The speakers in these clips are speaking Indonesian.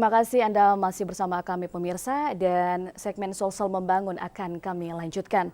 Terima kasih Anda masih bersama kami pemirsa dan segmen Sosial Membangun akan kami lanjutkan.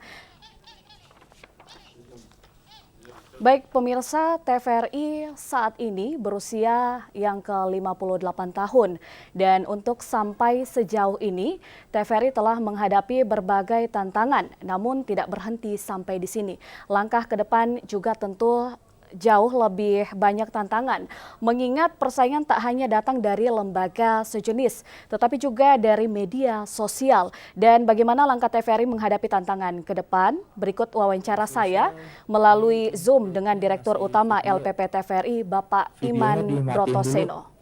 Baik pemirsa, TVRI saat ini berusia yang ke-58 tahun dan untuk sampai sejauh ini TVRI telah menghadapi berbagai tantangan namun tidak berhenti sampai di sini. Langkah ke depan juga tentu jauh lebih banyak tantangan, mengingat persaingan tak hanya datang dari lembaga sejenis, tetapi juga dari media sosial. Dan bagaimana langkah TVRI menghadapi tantangan ke depan? Berikut wawancara saya melalui Zoom dengan Direktur Utama LPP TVRI, Bapak Iman Brotoseno.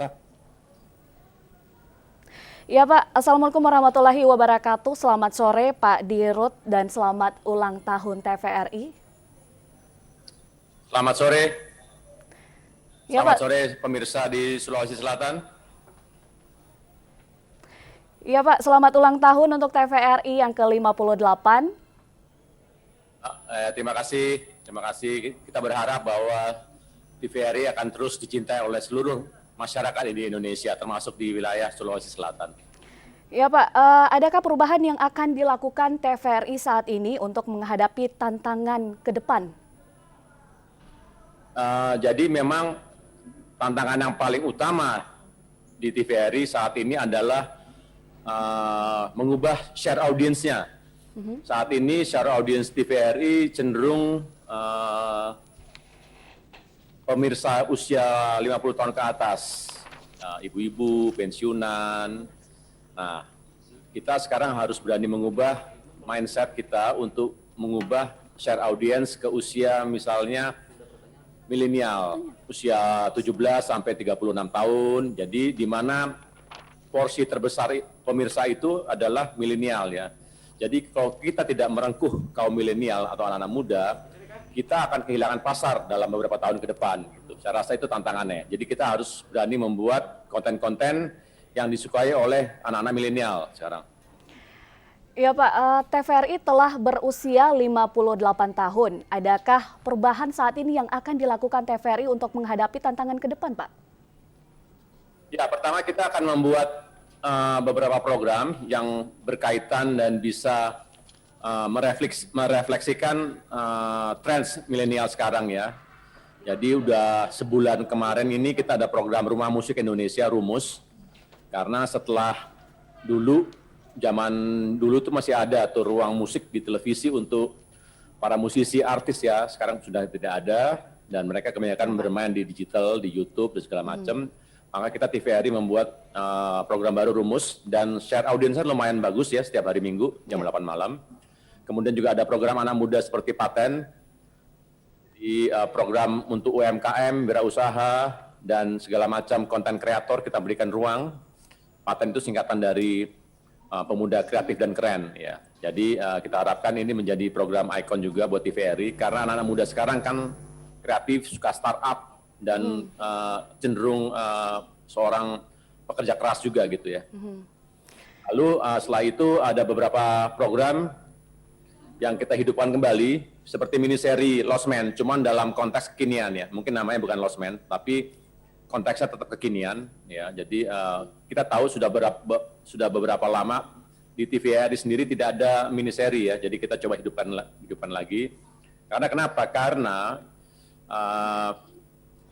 Ya Pak, Assalamualaikum warahmatullahi wabarakatuh. Selamat sore Pak Dirut dan selamat ulang tahun TVRI. Selamat sore. Ya, Selamat Pak. sore pemirsa di Sulawesi Selatan. Iya Pak, selamat ulang tahun untuk TVRI yang ke-58. Terima kasih. Kita berharap bahwa TVRI akan terus dicintai oleh seluruh masyarakat di Indonesia, termasuk di wilayah Sulawesi Selatan. Ya Pak, adakah perubahan yang akan dilakukan TVRI saat ini untuk menghadapi tantangan ke depan? Jadi memang tantangan yang paling utama di TVRI saat ini adalah mengubah share audiensnya. Saat ini share audiens TVRI cenderung pemirsa usia 50 tahun ke atas, ibu-ibu, pensiunan. Nah, kita sekarang harus berani mengubah mindset kita untuk mengubah share audiens ke usia misalnya milenial, usia 17 sampai 36 tahun. Jadi di mana porsi terbesar pemirsa itu adalah milenial ya. Jadi kalau kita tidak merengkuh kaum milenial atau anak-anak muda, kita akan kehilangan pasar dalam beberapa tahun ke depan. Gitu. Saya rasa itu tantangannya. Jadi kita harus berani membuat konten-konten yang disukai oleh anak-anak milenial sekarang. Ya Pak, TVRI telah berusia 58 tahun. Adakah perubahan saat ini yang akan dilakukan TVRI untuk menghadapi tantangan ke depan, Pak? Ya, pertama kita akan membuat beberapa program yang berkaitan dan bisa merefleksikan tren milenial sekarang ya. Jadi udah sebulan kemarin ini kita ada program Rumah Musik Indonesia, Rumus. Karena setelah zaman dulu tuh masih ada tuh ruang musik di televisi untuk para musisi artis ya, sekarang sudah tidak ada dan mereka kebanyakan bermain di digital, di YouTube dan segala macam. Maka kita TVRI membuat program baru Rumus dan share audiensnya lumayan bagus ya setiap hari Minggu jam 8 malam. Kemudian juga ada program anak muda seperti Paten, di program untuk UMKM, wirausaha dan segala macam konten kreator kita berikan ruang. Paten itu singkatan dari pemuda kreatif dan keren ya. Jadi kita harapkan ini menjadi program ikon juga buat TVRI karena anak-anak muda sekarang kan kreatif, suka startup dan cenderung seorang pekerja keras juga gitu ya. Lalu setelah itu ada beberapa program yang kita hidupkan kembali seperti mini seri Lost Man, cuman dalam konteks kekinian ya. Mungkin namanya bukan Lost Man, tapi konteksnya tetap kekinian ya. Jadi kita tahu sudah beberapa lama di TVRI sendiri tidak ada mini seri ya. Jadi kita coba hidupkan lagi. Karena kenapa? Karena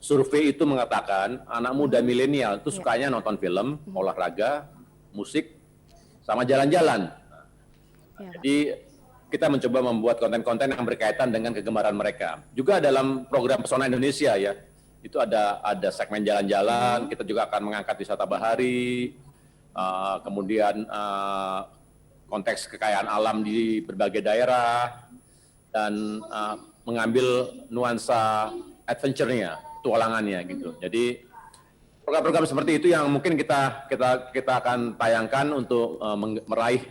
survei itu mengatakan anak muda milenial itu sukanya nonton film, olahraga, musik, sama jalan-jalan. Jadi kita mencoba membuat konten-konten yang berkaitan dengan kegemaran mereka. Juga dalam program Pesona Indonesia ya, itu ada segmen jalan-jalan, kita juga akan mengangkat wisata bahari, kemudian konteks kekayaan alam di berbagai daerah, dan mengambil nuansa adventure-nya, petualangannya gitu. Jadi program-program seperti itu yang mungkin kita akan tayangkan untuk meraih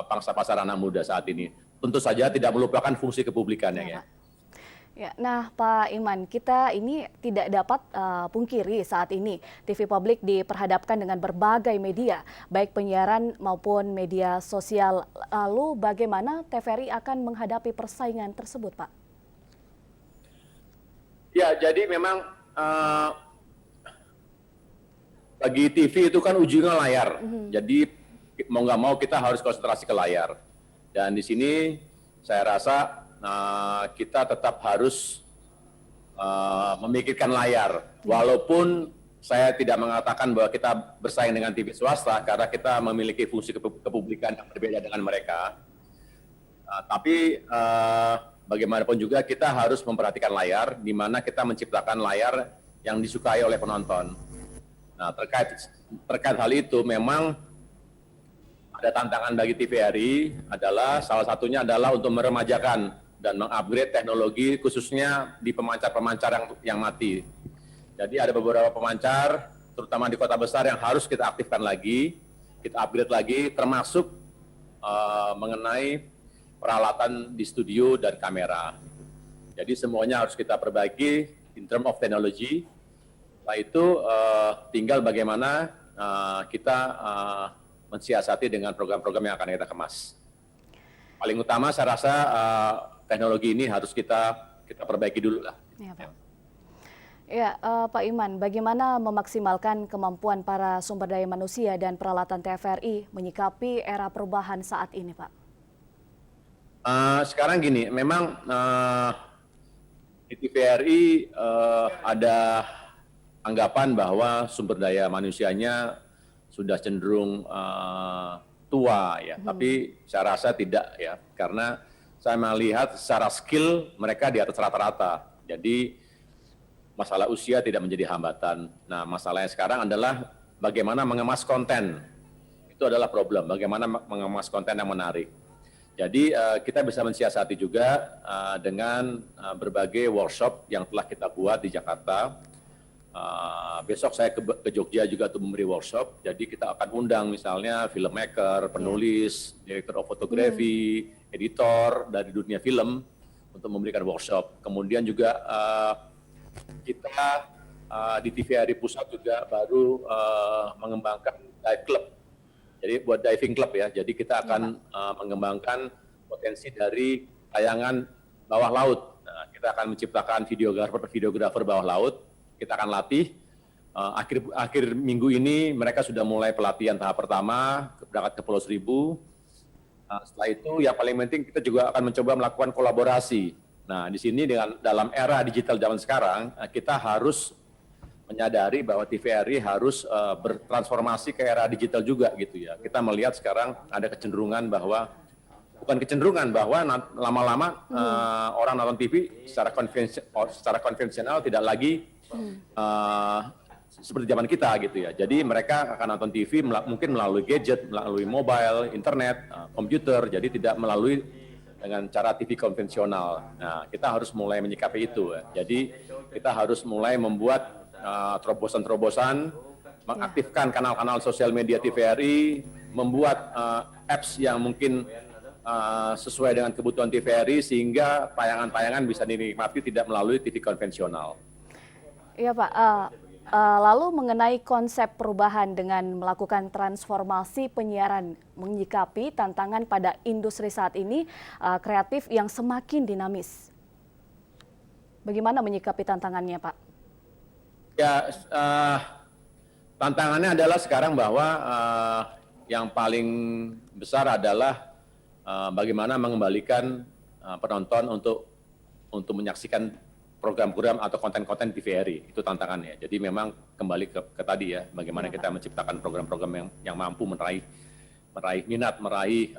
pangsa pasar anak muda saat ini. Tentu saja tidak melupakan fungsi kepublikannya ya. Ya, nah Pak Iman, kita ini tidak dapat pungkiri saat ini TV publik diperhadapkan dengan berbagai media, baik penyiaran maupun media sosial. Lalu bagaimana TVRI akan menghadapi persaingan tersebut, Pak? Ya, jadi memang bagi TV itu kan ujungnya layar. Jadi mau nggak mau kita harus konsentrasi ke layar. Dan di sini saya rasa kita tetap harus memikirkan layar. Walaupun saya tidak mengatakan bahwa kita bersaing dengan TV swasta karena kita memiliki fungsi kepublikan yang berbeda dengan mereka. Tapi bagaimanapun juga kita harus memperhatikan layar, di mana kita menciptakan layar yang disukai oleh penonton. Nah, terkait hal itu memang ada tantangan bagi TVRI adalah salah satunya adalah untuk meremajakan dan mengupgrade teknologi khususnya di pemancar-pemancar yang mati. Jadi ada beberapa pemancar, terutama di kota besar yang harus kita aktifkan lagi, kita upgrade lagi, termasuk mengenai peralatan di studio dan kamera. Jadi semuanya harus kita perbaiki in term of technology. Setelah itu tinggal bagaimana kita mensiasati dengan program-program yang akan kita kemas. Paling utama saya rasa teknologi ini harus kita perbaiki dulu lah. Ya, Pak. Ya, Pak Iman, bagaimana memaksimalkan kemampuan para sumber daya manusia dan peralatan TVRI menyikapi era perubahan saat ini, Pak? Sekarang gini, memang di TVRI ada anggapan bahwa sumber daya manusianya sudah cenderung tua ya, tapi saya rasa tidak ya, karena saya melihat secara skill mereka di atas rata-rata. Jadi masalah usia tidak menjadi hambatan. Nah, masalahnya sekarang adalah bagaimana mengemas konten. Itu adalah problem, bagaimana mengemas konten yang menarik. Jadi kita bisa mensiasati juga dengan berbagai workshop yang telah kita buat di Jakarta. Besok saya ke Jogja juga untuk memberi workshop. Jadi kita akan undang misalnya filmmaker, penulis, director of photography, editor dari dunia film untuk memberikan workshop. Kemudian juga kita di TVRI Pusat juga baru mengembangkan dive club. Jadi buat diving club ya. Jadi kita akan mengembangkan potensi dari tayangan bawah laut. Nah, kita akan menciptakan videografer bawah laut. Kita akan latih. Akhir minggu ini mereka sudah mulai pelatihan tahap pertama, berangkat ke Pulau Seribu. Setelah itu yang paling penting kita juga akan mencoba melakukan kolaborasi. Nah, di sini dalam era digital zaman sekarang, kita harus menyadari bahwa TVRI harus bertransformasi ke era digital juga gitu ya. Kita melihat sekarang ada kecenderungan bahwa lama-lama orang nonton TV secara konvensional tidak lagi seperti zaman kita gitu ya. Jadi mereka akan nonton TV mungkin melalui gadget, melalui mobile, internet, komputer. Jadi tidak melalui dengan cara TV konvensional. Nah, kita harus mulai menyikapi itu ya. Jadi kita harus mulai membuat terobosan-terobosan, mengaktifkan kanal-kanal sosial media TVRI, membuat apps yang mungkin sesuai dengan kebutuhan TVRI sehingga tayangan-tayangan bisa dinikmati tidak melalui TV konvensional. Iya Pak, lalu mengenai konsep perubahan dengan melakukan transformasi penyiaran menyikapi tantangan pada industri saat ini kreatif yang semakin dinamis. Bagaimana menyikapi tantangannya Pak? Ya, tantangannya adalah sekarang bahwa yang paling besar adalah bagaimana mengembalikan penonton untuk menyaksikan program-program atau konten-konten TVRI. Itu tantangannya. Jadi memang kembali ke tadi ya, bagaimana kita menciptakan program-program yang mampu meraih minat, meraih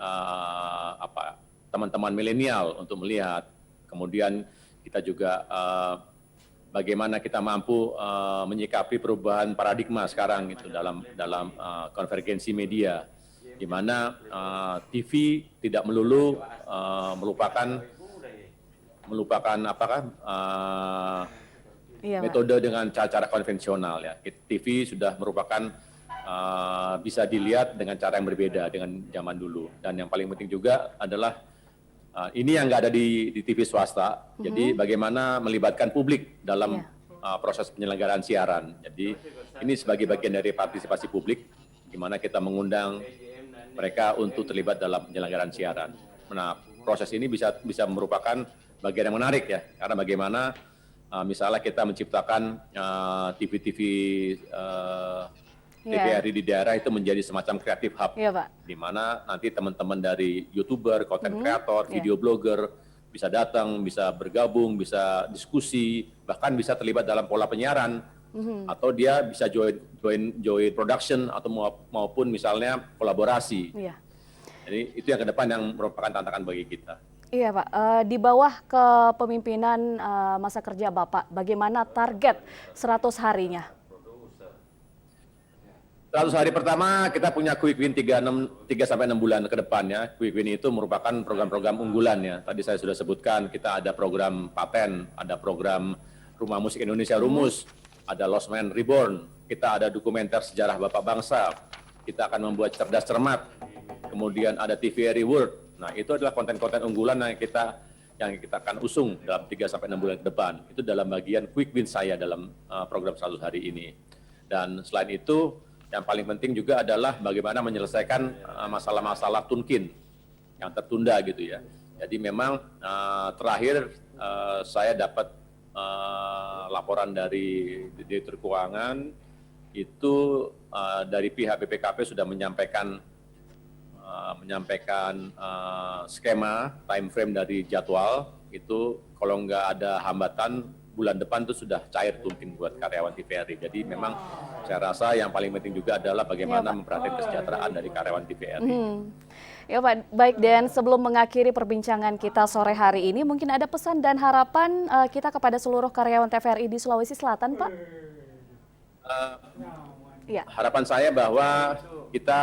teman-teman milenial untuk melihat. Kemudian kita juga bagaimana kita mampu menyikapi perubahan paradigma sekarang itu dalam konvergensi media, di mana TV tidak melulu melupakan metode dengan cara-cara konvensional ya. TV sudah merupakan bisa dilihat dengan cara yang berbeda dengan zaman dulu. Dan yang paling penting juga adalah ini yang nggak ada di TV swasta. Jadi bagaimana melibatkan publik dalam proses penyelenggaraan siaran. Jadi ini sebagai bagian dari partisipasi publik, di mana kita mengundang mereka untuk terlibat dalam penyelenggaraan siaran. Nah, proses ini bisa merupakan bagian yang menarik ya, karena bagaimana misalnya kita menciptakan TV-TV Iya. TVRI di daerah itu menjadi semacam creative hub, Iya, Pak. di mana nanti teman-teman dari YouTuber, content creator, Iya. video blogger bisa datang, bisa bergabung, bisa diskusi, bahkan bisa terlibat dalam pola penyiaran, atau dia bisa join production atau maupun misalnya kolaborasi. Iya. Jadi itu yang ke depan yang merupakan tantangan bagi kita. Iya, Pak. Di bawah kepemimpinan masa kerja Bapak, bagaimana target 100 harinya? 100 hari pertama kita punya Quick Win 3-6 bulan ke depan ya. Quick Win itu merupakan program-program unggulan ya. Tadi saya sudah sebutkan kita ada program paten, ada program Rumah Musik Indonesia Rumus, ada Lost Man Reborn, kita ada dokumenter sejarah Bapak Bangsa, kita akan membuat Cerdas Cermat, kemudian ada TVRI World. Nah itu adalah konten-konten unggulan yang kita akan usung dalam 3-6 bulan ke depan. Itu dalam bagian Quick Win saya dalam program 100 hari ini. Dan selain itu, yang paling penting juga adalah bagaimana menyelesaikan masalah-masalah tunkin yang tertunda gitu ya. Jadi memang terakhir saya dapat laporan dari Direktur Keuangan itu dari pihak BPKP sudah menyampaikan skema time frame dari jadwal itu kalau nggak ada hambatan bulan depan itu sudah cair tunkin buat karyawan TVRI. Jadi memang saya rasa yang paling penting juga adalah bagaimana memperhatikan kesejahteraan dari karyawan TVRI. Ya Pak, baik, dan sebelum mengakhiri perbincangan kita sore hari ini, mungkin ada pesan dan harapan kita kepada seluruh karyawan TVRI di Sulawesi Selatan, Pak? Ya. Harapan saya bahwa kita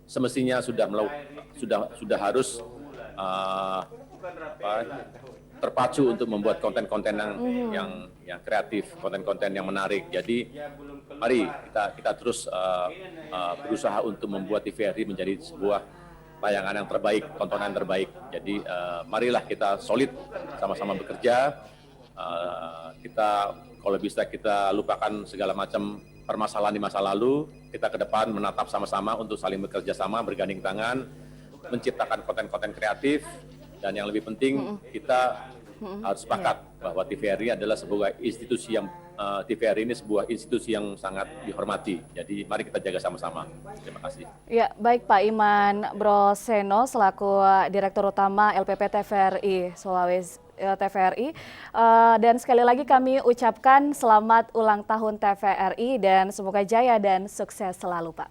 semestinya sudah harus terpacu untuk membuat konten-konten yang kreatif, konten-konten yang menarik. Jadi mari kita terus berusaha untuk membuat TVRI menjadi sebuah tayangan yang terbaik, tontonan yang terbaik. Jadi marilah kita solid sama-sama bekerja. Kita kalau bisa kita lupakan segala macam permasalahan di masa lalu. Kita ke depan menatap sama-sama untuk saling bekerja sama, bergandeng tangan, menciptakan konten-konten kreatif. Dan yang lebih penting kita harus sepakat bahwa TVRI adalah sebuah institusi yang TVRI ini sebuah institusi yang sangat dihormati. Jadi mari kita jaga sama-sama. Terima kasih. Ya, baik Pak Iman Broseno selaku Direktur Utama LPP TVRI Sulawesi TVRI. Dan sekali lagi kami ucapkan selamat ulang tahun TVRI dan semoga jaya dan sukses selalu, Pak.